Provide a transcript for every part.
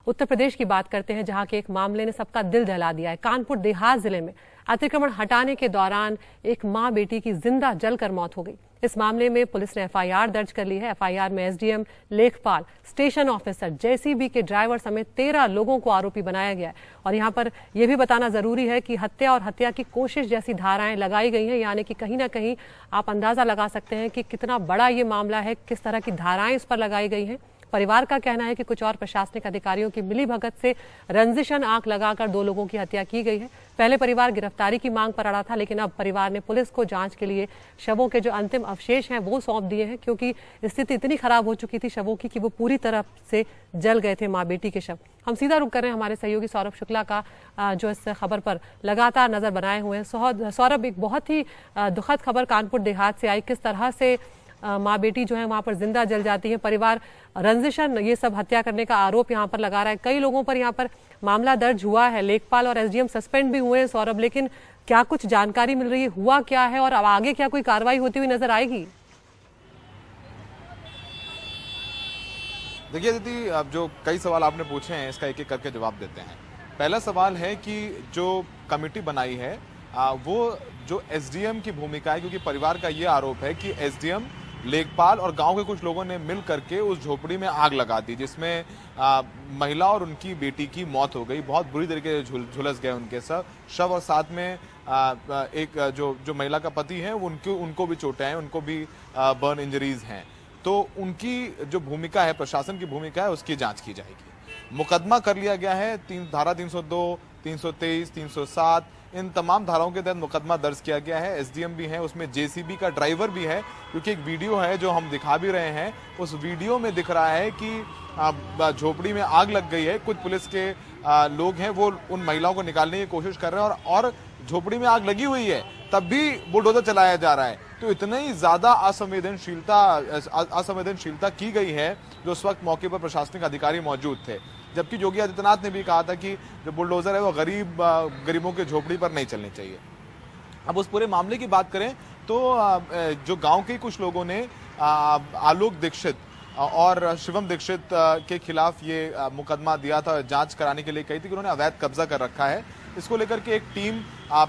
उत्तर प्रदेश की बात करते हैं, जहां के एक मामले ने सबका दिल दहला दिया है। कानपुर देहात जिले में अतिक्रमण हटाने के दौरान एक मां बेटी की जिंदा जलकर मौत हो गई। इस मामले में पुलिस ने एफआईआर दर्ज कर ली है। एफआईआर में एसडीएम लेखपाल, स्टेशन ऑफिसर, जेसीबी के ड्राइवर समेत 13 लोगों को आरोपी बनाया गया है। और यहां पर यह भी बताना जरूरी है कि हत्या और हत्या की कोशिश जैसी धाराएं लगाई गई हैं, यानी कि कहीं ना कहीं आप अंदाजा लगा सकते हैं कि कितना बड़ा ये मामला है, किस तरह की धाराएं इस पर लगाई गई हैं। परिवार का कहना है कि कुछ और प्रशासनिक अधिकारियों की मिलीभगत से रंजिशन आंख लगाकर 2 लोगों की हत्या की गई है। पहले परिवार गिरफ्तारी की मांग पर अड़ा था, लेकिन अब परिवार ने पुलिस को जांच के लिए शवों के जो अंतिम अवशेष हैं वो सौंप दिए हैं, क्योंकि स्थिति इतनी खराब हो चुकी थी शवों की कि वो पूरी तरह से जल गए थे माँ बेटी के शव। हम सीधा रुक कर रहे हैं हमारे सहयोगी सौरभ शुक्ला का, जो इस खबर पर लगातार नजर बनाए हुए हैं। सौरभ, एक बहुत ही दुखद खबर कानपुर देहात से आई। किस तरह से माँ बेटी जो है वहां पर जिंदा जल जाती है। परिवार रंजिशन ये सब हत्या करने का आरोप यहाँ पर लगा रहा है। कई लोगों पर यहाँ पर मामला दर्ज हुआ है। लेखपाल और एसडीएम सस्पेंड भी हुए हैं सौरभ, लेकिन क्या कुछ जानकारी मिल रही है, हुआ क्या है और अब आगे क्या कोई कार्रवाई होती हुई नजर आएगी? देखिए दीदी, अब जो कई सवाल आपने पूछे हैं इसका एक एक करके जवाब देते हैं। पहला सवाल है कि जो कमेटी बनाई है वो जो एसडीएम की भूमिका है, क्योंकि परिवार का ये आरोप है कि एसडीएम, लेखपाल और गांव के कुछ लोगों ने मिल करके उस झोपड़ी में आग लगा दी, जिसमें महिला और उनकी बेटी की मौत हो गई। बहुत बुरी तरीके से झुलस गए उनके शव और साथ में एक जो महिला का पति है उनको भी चोटें हैं, उनको भी बर्न इंजरीज हैं। तो उनकी जो भूमिका है, प्रशासन की भूमिका है, उसकी जांच की जाएगी। मुकदमा कर लिया गया है, धारा 302, 323, 307 इन तमाम धाराओं के तहत मुकदमा दर्ज किया गया है। एसडीएम भी है, उसमें जेसीबी का ड्राइवर भी है, क्योंकि एक वीडियो है जो हम दिखा भी रहे हैं। उस वीडियो में दिख रहा है कि झोपड़ी में आग लग गई है। कुछ पुलिस के लोग हैं वो उन महिलाओं को निकालने की कोशिश कर रहे हैं और झोपड़ी में आग लगी हुई है, तब भी बुलडोजर चलाया जा रहा है। तो इतनी ज्यादा असंवेदनशीलता की गई है जो उस वक्त मौके पर प्रशासनिक अधिकारी मौजूद थे। जबकि योगी आदित्यनाथ ने भी कहा था कि जो बुलडोजर है वो गरीबों के झोपड़ी पर नहीं चलनी चाहिए। अब उस पूरे मामले की बात करें तो जो गांव के कुछ लोगों ने आलोक दीक्षित और शिवम दीक्षित के खिलाफ ये मुकदमा दिया था, जांच कराने के लिए कही थी कि उन्होंने अवैध कब्जा कर रखा है। इसको लेकर के एक टीम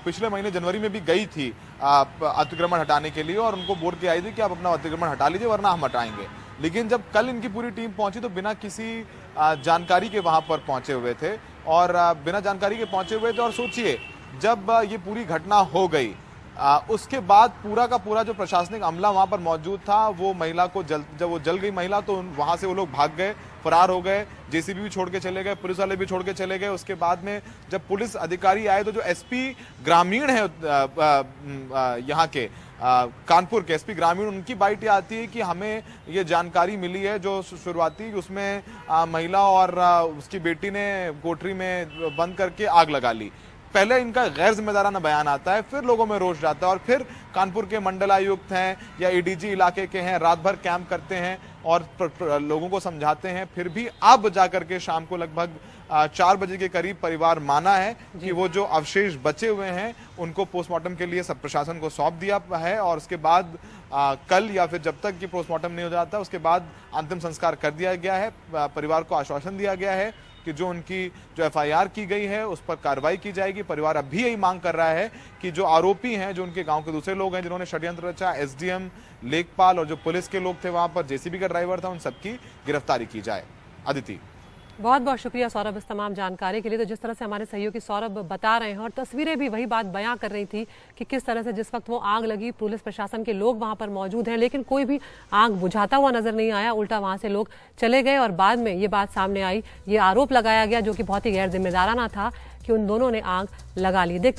पिछले महीने जनवरी में भी गई थी अतिक्रमण हटाने के लिए और उनको बोल के आई थी कि आप अपना अतिक्रमण हटा लीजिए वरना हम हटाएंगे। लेकिन जब कल इनकी पूरी टीम पहुंची तो बिना किसी जानकारी के वहां पर पहुंचे हुए थे और और सोचिए जब ये पूरी घटना हो गई उसके बाद पूरा का पूरा जो प्रशासनिक अमला वहां पर मौजूद था, वो महिला को जब वो जल गई महिला तो वहां से वो लोग भाग गए, फरार हो गए। जेसीबी भी छोड़ के चले गए, पुलिस वाले भी छोड़ के चले गए। उसके बाद में जब पुलिस अधिकारी आए तो जो एसपी ग्रामीण है यहाँ के कानपुर के एसपी ग्रामीण, उनकी बाइट ये आती है कि हमें ये जानकारी मिली है जो शुरुआती, उसमें महिला और उसकी बेटी ने कोठरी में बंद करके आग लगा ली। पहले इनका गैर जिम्मेदाराना बयान आता है, फिर लोगों में रोष जाता है और फिर कानपुर के मंडलायुक्त हैं या एडीजी इलाके के हैं, रात भर कैंप करते हैं और लोगों को समझाते हैं। फिर भी अब जाकर के शाम को लगभग 4 बजे के करीब परिवार माना है कि वो जो अवशेष बचे हुए हैं उनको पोस्टमार्टम के लिए सब प्रशासन को सौंप दिया है और उसके बाद कल या फिर जब तक कि पोस्टमार्टम नहीं हो जाता उसके बाद अंतिम संस्कार कर दिया गया है। परिवार को आश्वासन दिया गया है कि जो एफआईआर की गई है उस पर कार्रवाई की जाएगी। परिवार अब भी यही मांग कर रहा है कि जो आरोपी हैं, जो उनके गांव के दूसरे लोग हैं जिन्होंने षड्यंत्र रचा, एसडीएम, लेखपाल और जो पुलिस के लोग थे वहां पर, जेसीबी का ड्राइवर था, उन सबकी गिरफ्तारी की जाए। अदिति, बहुत बहुत शुक्रिया सौरभ इस तमाम जानकारी के लिए। तो जिस तरह से हमारे सहयोगी सौरभ बता रहे हैं और तस्वीरें भी वही बात बयां कर रही थी कि किस तरह से जिस वक्त वो आग लगी पुलिस प्रशासन के लोग वहां पर मौजूद हैं, लेकिन कोई भी आग बुझाता हुआ नजर नहीं आया, उल्टा वहां से लोग चले गए और बाद में ये बात सामने आई, ये आरोप लगाया गया जो कि बहुत ही गैर जिम्मेदाराना था कि उन दोनों ने आग लगा ली। देखते